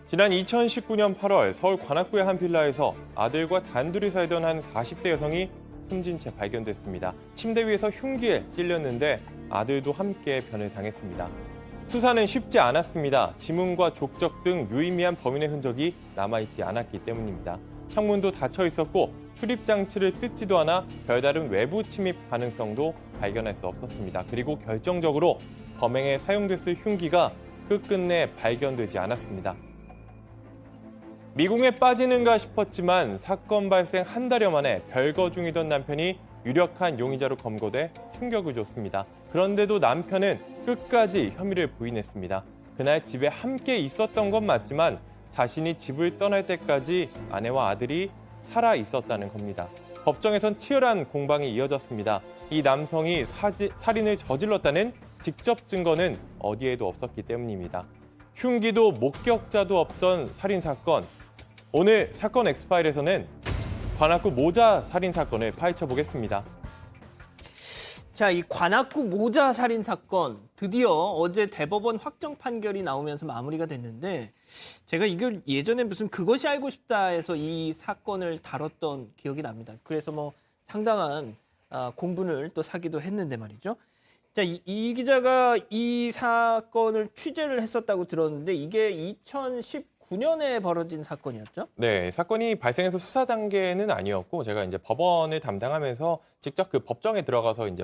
지난 2019년 8월 서울 관악구의 한 빌라에서 아들과 단둘이 살던 한 40대 여성이 숨진 채 발견됐습니다. 침대 위에서 흉기에 찔렸는데 아들도 함께 변을 당했습니다. 수사는 쉽지 않았습니다. 지문과 족적 등 유의미한 범인의 흔적이 남아있지 않았기 때문입니다. 창문도 닫혀 있었고 출입 장치를 뜯지도 않아 별다른 외부 침입 가능성도 발견할 수 없었습니다. 그리고 결정적으로 범행에 사용됐을 흉기가 끝끝내 발견되지 않았습니다. 미궁에 빠지는가 싶었지만 사건 발생 한 달여 만에 별거 중이던 남편이 유력한 용의자로 검거돼 충격을 줬습니다. 그런데도 남편은 끝까지 혐의를 부인했습니다. 그날 집에 함께 있었던 건 맞지만 자신이 집을 떠날 때까지 아내와 아들이 살아 있었다는 겁니다. 법정에선 치열한 공방이 이어졌습니다. 이 남성이 살인을 저질렀다는 직접 증거는 어디에도 없었기 때문입니다. 흉기도 목격자도 없던 살인 사건. 오늘 사건 엑스파일에서는 관악구 모자 살인 사건을 파헤쳐 보겠습니다. 자, 이 관악구 모자 살인 사건 드디어 어제 대법원 확정 판결이 나오면서 마무리가 됐는데 제가 이걸 예전에 무슨 그것이 알고 싶다에서 이 사건을 다뤘던 기억이 납니다. 그래서 뭐 상당한 공분을 또 사기도 했는데 말이죠. 자, 이 기자가 이 사건을 취재를 했었다고 들었는데 이게 2019년에 벌어진 사건이었죠? 네, 사건이 발생해서 수사 단계는 아니었고 제가 이제 법원을 담당하면서 직접 그 법정에 들어가서 이제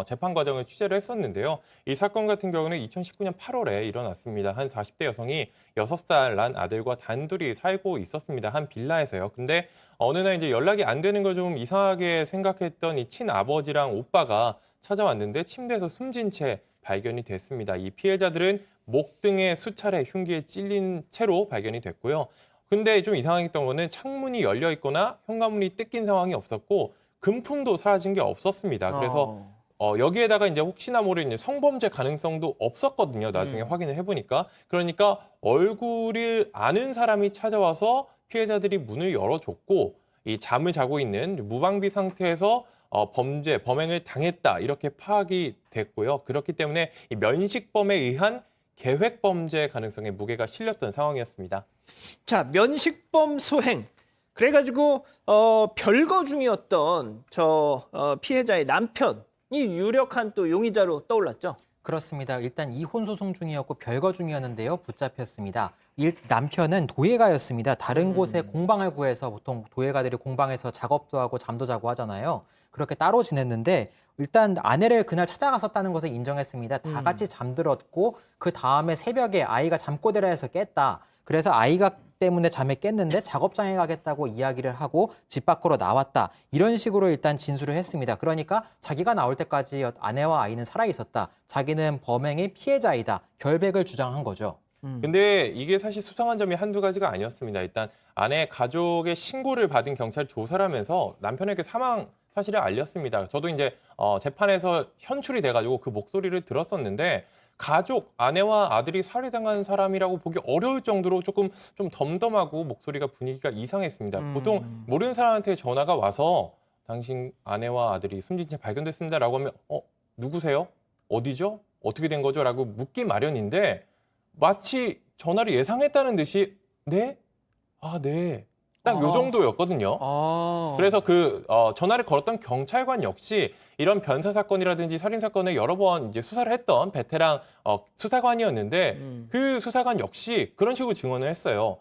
재판 과정을 취재를 했었는데요. 이 사건 같은 경우는 2019년 8월에 일어났습니다. 한 40대 여성이 6살 난 아들과 단둘이 살고 있었습니다. 한 빌라에서요. 근데 어느 날 이제 연락이 안 되는 걸 좀 이상하게 생각했던 이 친아버지랑 오빠가 찾아왔는데 침대에서 숨진 채 발견이 됐습니다. 이 피해자들은 목 등에 수차례 흉기에 찔린 채로 발견이 됐고요. 근데 좀 이상했던 거는 창문이 열려 있거나 현관문이 뜯긴 상황이 없었고 금품도 사라진 게 없었습니다. 그래서 여기에다가 이제 혹시나 모르는 성범죄 가능성도 없었거든요. 나중에 확인을 해보니까. 그러니까 얼굴을 아는 사람이 찾아와서 피해자들이 문을 열어줬고 이 잠을 자고 있는 무방비 상태에서 범행을 당했다 이렇게 파악이 됐고요. 그렇기 때문에 이 면식범에 의한 계획 범죄 가능성에 무게가 실렸던 상황이었습니다. 자, 면식범 소행. 그래가지고 별거 중이었던 피해자의 남편이 유력한 또 용의자로 떠올랐죠. 그렇습니다. 일단 이혼 소송 중이었고 별거 중이었는데요. 붙잡혔습니다. 남편은 도예가였습니다. 다른 곳에 공방을 구해서 보통 도예가들이 공방에서 작업도 하고 잠도 자고 하잖아요. 그렇게 따로 지냈는데 일단 아내를 그날 찾아갔었다는 것을 인정했습니다. 다 같이 잠들었고 그 다음에 새벽에 아이가 잠꼬대를 해서 깼다. 그래서 아이가 때문에 잠에 깼는데 작업장에 가겠다고 이야기를 하고 집 밖으로 나왔다. 이런 식으로 일단 진술을 했습니다. 그러니까 자기가 나올 때까지 아내와 아이는 살아있었다. 자기는 범행의 피해자이다. 결백을 주장한 거죠. 근데 이게 사실 수상한 점이 한두 가지가 아니었습니다. 일단 아내 가족의 신고를 받은 경찰이 조사를 하면서 남편에게 사망 사실을 알렸습니다. 저도 이제 재판에서 현출이 돼가지고 그 목소리를 들었었는데 가족, 아내와 아들이 살해당한 사람이라고 보기 어려울 정도로 조금 좀 덤덤하고 목소리가 분위기가 이상했습니다. 보통 모르는 사람한테 전화가 와서 당신 아내와 아들이 숨진 채 발견됐습니다라고 하면 누구세요? 어디죠? 어떻게 된 거죠? 라고 묻기 마련인데 마치 전화를 예상했다는 듯이 네? 아, 네. 딱 요 정도였거든요. 그래서 전화를 걸었던 경찰관 역시 이런 변사 사건이라든지 살인 사건을 여러 번 이제 수사를 했던 베테랑 수사관이었는데 그 수사관 역시 그런 식으로 증언을 했어요.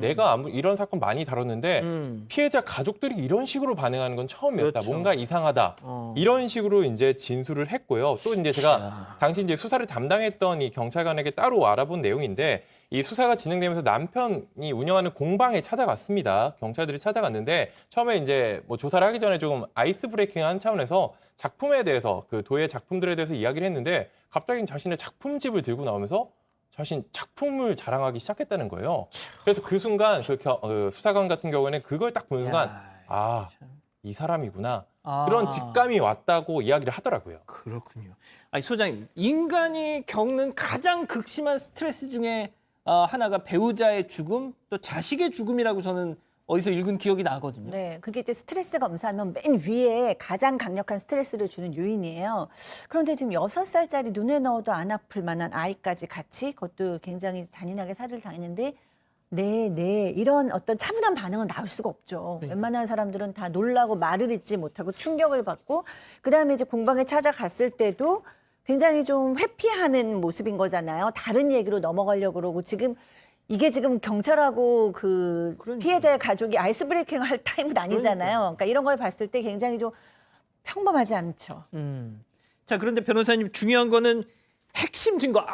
내가 이런 사건 많이 다뤘는데 피해자 가족들이 이런 식으로 반응하는 건 처음이었다. 그렇죠. 뭔가 이상하다. 이런 식으로 이제 진술을 했고요. 또 이제 제가 당시 이제 수사를 담당했던 이 경찰관에게 따로 알아본 내용인데 이 수사가 진행되면서 남편이 운영하는 공방에 찾아갔습니다. 경찰들이 찾아갔는데 처음에 이제 뭐 조사를 하기 전에 조금 아이스 브레이킹한 차원에서 작품에 대해서 그 도예 작품들에 대해서 이야기를 했는데 갑자기 자신의 작품집을 들고 나오면서 자신 작품을 자랑하기 시작했다는 거예요. 그래서 그 순간 수사관 같은 경우에는 그걸 딱 보는 순간 이 사람이구나. 그런 직감이 왔다고 이야기를 하더라고요. 그렇군요. 아니, 소장님, 인간이 겪는 가장 극심한 스트레스 중에 하나가 배우자의 죽음, 또 자식의 죽음이라고 저는 어디서 읽은 기억이 나거든요. 네, 그게 이제 스트레스 검사하면 맨 위에 가장 강력한 스트레스를 주는 요인이에요. 그런데 지금 6살짜리 눈에 넣어도 안 아플 만한 아이까지 같이 그것도 굉장히 잔인하게 살해를 당했는데 네. 이런 어떤 차분한 반응은 나올 수가 없죠. 웬만한 사람들은 다 놀라고 말을 잇지 못하고 충격을 받고 그다음에 이제 공방에 찾아갔을 때도 굉장히 좀 회피하는 모습인 거잖아요. 다른 얘기로 넘어가려고 그러고 이게 지금 경찰하고 그 피해자의 가족이 아이스 브레이킹 할 타임은 아니잖아요. 그러니까 이런 걸 봤을 때 굉장히 좀 평범하지 않죠. 자, 그런데 변호사님 중요한 거는 핵심 증거.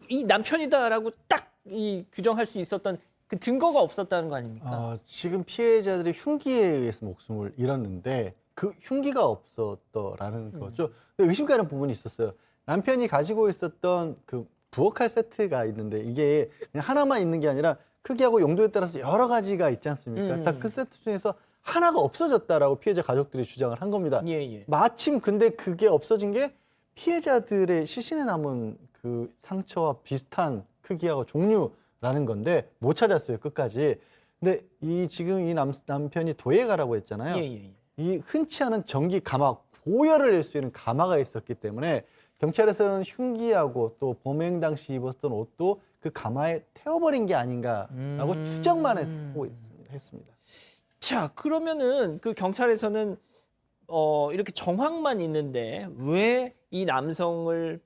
이 남편이다라고 딱 이 규정할 수 있었던 그 증거가 없었다는 거 아닙니까? 지금 피해자들이 흉기에 의해서 목숨을 잃었는데 그 흉기가 없었더라는 거죠. 근데 의심가는 부분이 있었어요. 남편이 가지고 있었던 그 부엌칼 세트가 있는데 이게 그냥 하나만 있는 게 아니라 크기하고 용도에 따라서 여러 가지가 있지 않습니까? 딱 그 세트 중에서 하나가 없어졌다라고 피해자 가족들이 주장을 한 겁니다. 예. 마침 근데 그게 없어진 게 피해자들의 시신에 남은 그 상처와 비슷한 크기하고 종류라는 건데 못 찾았어요, 끝까지. 근데 지금 이 남편이 도예가라고 했잖아요. 예. 이 흔치 않은 전기 가마, 고열을 낼 수 있는 가마가 있었기 때문에 경찰에서는 흉기하고 또 범행 당시 입었던 옷도 그 가마에 태워버린 게 아닌가라고 추정만 했습니다. 자, 그러면은 그 경찰에서는 이렇게 정황만 있는데 왜 이 남성을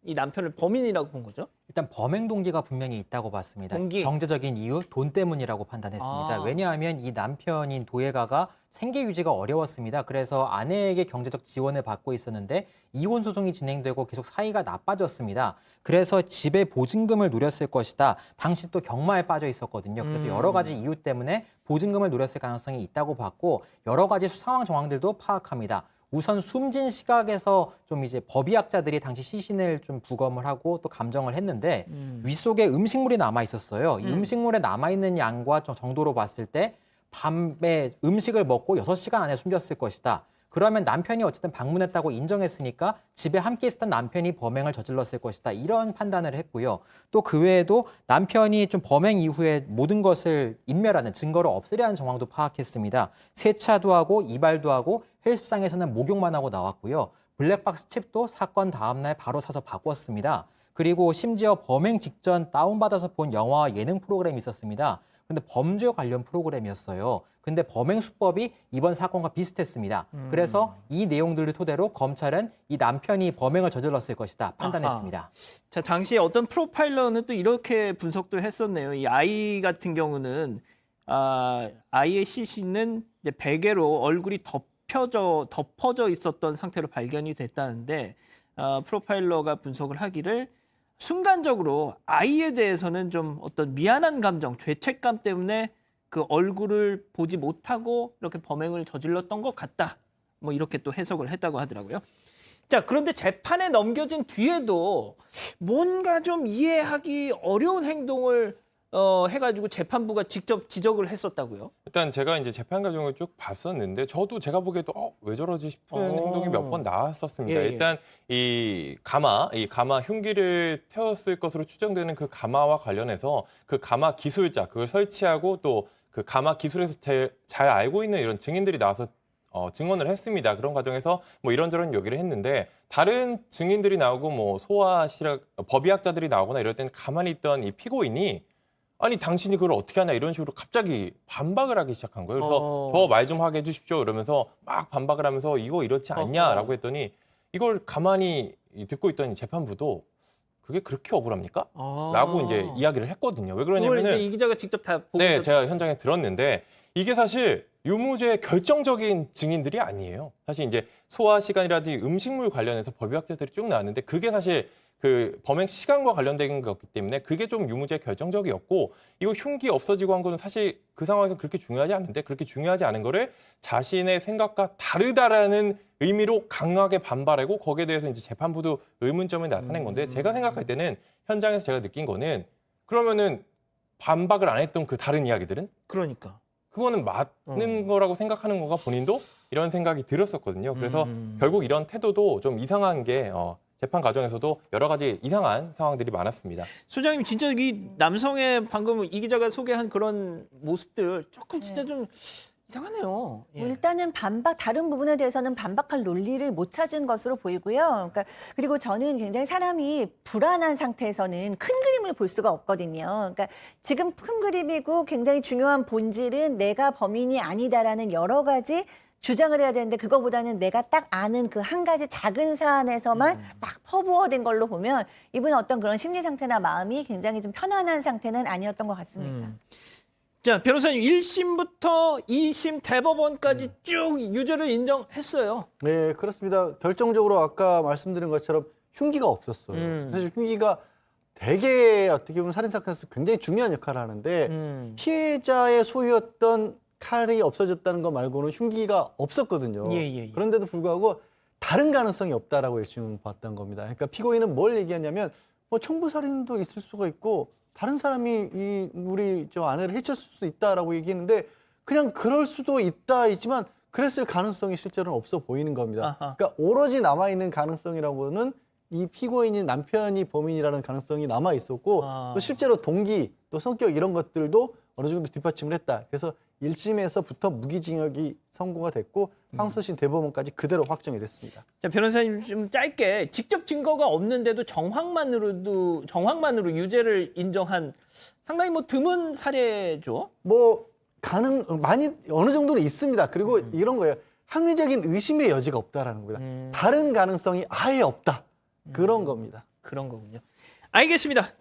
이 남편을 범인이라고 본 거죠? 일단 범행 동기가 분명히 있다고 봤습니다. 동기? 경제적인 이유, 돈 때문이라고 판단했습니다. 왜냐하면 이 남편인 도예가가 생계 유지가 어려웠습니다. 그래서 아내에게 경제적 지원을 받고 있었는데 이혼 소송이 진행되고 계속 사이가 나빠졌습니다. 그래서 집에 보증금을 노렸을 것이다. 당시 또 경마에 빠져 있었거든요. 그래서 여러 가지 이유 때문에 보증금을 노렸을 가능성이 있다고 봤고 여러 가지 상황 정황들도 파악합니다. 우선 숨진 시각에서 좀 이제 법의학자들이 당시 시신을 좀 부검을 하고 또 감정을 했는데 윗속에 음식물이 남아 있었어요. 이 음식물에 남아 있는 양과 정도로 봤을 때 밤에 음식을 먹고 6시간 안에 숨졌을 것이다. 그러면 남편이 어쨌든 방문했다고 인정했으니까 집에 함께 있었던 남편이 범행을 저질렀을 것이다. 이런 판단을 했고요. 또 그 외에도 남편이 좀 범행 이후에 모든 것을 인멸하는 증거를 없애려는 정황도 파악했습니다. 세차도 하고 이발도 하고 헬스장에서는 목욕만 하고 나왔고요. 블랙박스 칩도 사건 다음 날 바로 사서 바꿨습니다. 그리고 심지어 범행 직전 다운받아서 본 영화와 예능 프로그램이 있었습니다. 근데 범죄 관련 프로그램이었어요. 근데 범행 수법이 이번 사건과 비슷했습니다. 그래서 이 내용들을 토대로 검찰은 이 남편이 범행을 저질렀을 것이다 판단했습니다. 자, 당시에 어떤 프로파일러는 또 이렇게 분석도 했었네요. 이 아이 같은 경우는 아이의 시신은 이제 베개로 얼굴이 덮어져 있었던 상태로 발견이 됐다는데 프로파일러가 분석을 하기를 순간적으로 아이에 대해서는 좀 어떤 미안한 감정, 죄책감 때문에 그 얼굴을 보지 못하고 이렇게 범행을 저질렀던 것 같다. 뭐 이렇게 또 해석을 했다고 하더라고요. 자, 그런데 재판에 넘겨진 뒤에도 뭔가 좀 이해하기 어려운 행동을 해가지고 재판부가 직접 지적을 했었다고요? 일단 제가 이제 재판 과정을 쭉 봤었는데 제가 보기에도 왜 저러지 싶은 행동이 몇 번 나왔었습니다. 예. 일단 이 가마 흉기를 태웠을 것으로 추정되는 그 가마와 관련해서 그 가마 기술자 그걸 설치하고 또 그 가마 기술에서 잘 알고 있는 이런 증인들이 나와서 증언을 했습니다. 그런 과정에서 뭐 이런저런 얘기를 했는데 다른 증인들이 나오고 뭐 법의학자들이 나오거나 이럴 때는 가만히 있던 이 피고인이 아니 당신이 그걸 어떻게 하냐 이런 식으로 갑자기 반박을 하기 시작한 거예요. 그래서 저 말 좀 하게 해주십시오 이러면서 막 반박을 하면서 이거 이렇지 않냐라고 했더니 이걸 가만히 듣고 있던 재판부도 그게 그렇게 억울합니까? 라고 이제 이야기를 했거든요. 왜 그걸 그러냐면은 이제 이 기자가 직접 다 보고 네, 제가 현장에 들었는데 이게 사실 유무죄의 결정적인 증인들이 아니에요. 사실 이제 소화 시간이라든지 음식물 관련해서 법의학자들이 쭉 나왔는데 그게 사실 그 범행 시간과 관련된 거기 때문에 그게 좀 유무죄 결정적이었고 이거 흉기 없어지고 한 거는 사실 그 상황에서 그렇게 중요하지 않은데 그렇게 중요하지 않은 거를 자신의 생각과 다르다라는 의미로 강하게 반발하고 거기에 대해서 이제 재판부도 의문점을 나타낸 건데 제가 생각할 때는 현장에서 제가 느낀 거는 그러면은 반박을 안 했던 그 다른 이야기들은 그러니까 그거는 맞는 거라고 생각하는 거가 본인도 이런 생각이 들었었거든요. 그래서 결국 이런 태도도 좀 이상한 게 재판 과정에서도 여러 가지 이상한 상황들이 많았습니다. 소장님 진짜 이 남성의 방금 이 기자가 소개한 그런 모습들 조금 진짜 좀 이상하네요. 예. 일단은 다른 부분에 대해서는 반박할 논리를 못 찾은 것으로 보이고요. 그러니까 그리고 저는 굉장히 사람이 불안한 상태에서는 큰 그림을 볼 수가 없거든요. 그러니까 지금 큰 그림이고 굉장히 중요한 본질은 내가 범인이 아니다라는 여러 가지 주장을 해야 되는데 그거보다는 내가 딱 아는 그 한 가지 작은 사안에서만 막 퍼부어된 걸로 보면 이분은 어떤 그런 심리 상태나 마음이 굉장히 좀 편안한 상태는 아니었던 것 같습니다. 자, 변호사님 1심부터 2심 대법원까지 쭉 유죄를 인정했어요. 네, 그렇습니다. 결정적으로 아까 말씀드린 것처럼 흉기가 없었어요. 사실 흉기가 되게 어떻게 보면 살인사건에서 굉장히 중요한 역할을 하는데 피해자의 소유였던 칼이 없어졌다는 것 말고는 흉기가 없었거든요. 예. 그런데도 불구하고 다른 가능성이 없다라고 1심 봤던 겁니다. 그러니까 피고인은 뭘 얘기하냐면 뭐 청부살인도 있을 수가 있고 다른 사람이 우리 저 아내를 해쳤을 수도 있다라고 얘기했는데 그냥 그럴 수도 있다이지만 그랬을 가능성이 실제로는 없어 보이는 겁니다. 아하. 그러니까 오로지 남아있는 가능성이라고는 이 피고인인 남편이 범인이라는 가능성이 남아 있었고 또 실제로 동기 또 성격 이런 것들도 어느 정도 뒷받침을 했다. 그래서 1심에서부터 무기징역이 선고가 됐고 항소심 대법원까지 그대로 확정이 됐습니다. 자, 변호사님 좀 짧게 직접 증거가 없는데도 정황만으로 유죄를 인정한 상당히 뭐 드문 사례죠. 뭐 많이 어느 정도는 있습니다. 그리고 이런 거예요. 합리적인 의심의 여지가 없다라는 겁니다. 다른 가능성이 아예 없다. 그런 겁니다. 그런 거군요. 알겠습니다.